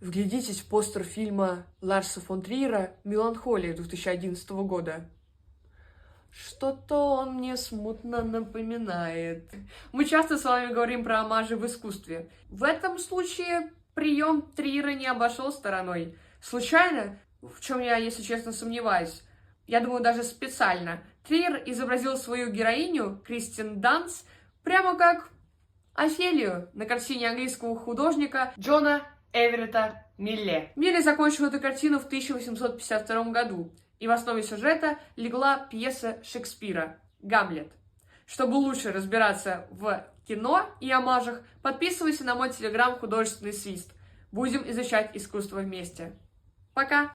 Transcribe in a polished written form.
Вглядитесь в постер фильма Ларса фон Триера «Меланхолия» 2011 года. Что-то он мне смутно напоминает. Мы часто с вами говорим про омажи в искусстве. В этом случае прием Триера не обошел стороной. Случайно, в чем я, если честно, сомневаюсь, я думаю, даже специально, Триер изобразил свою героиню, Кристин Данст, прямо как Офелию на картине английского художника Джона Эверетта Милле. Милле закончил эту картину в 1852 году, и в основе сюжета легла пьеса Шекспира «Гамлет». Чтобы лучше разбираться в кино и омажах, подписывайся на мой телеграм «Художественный свист». Будем изучать искусство вместе. Пока!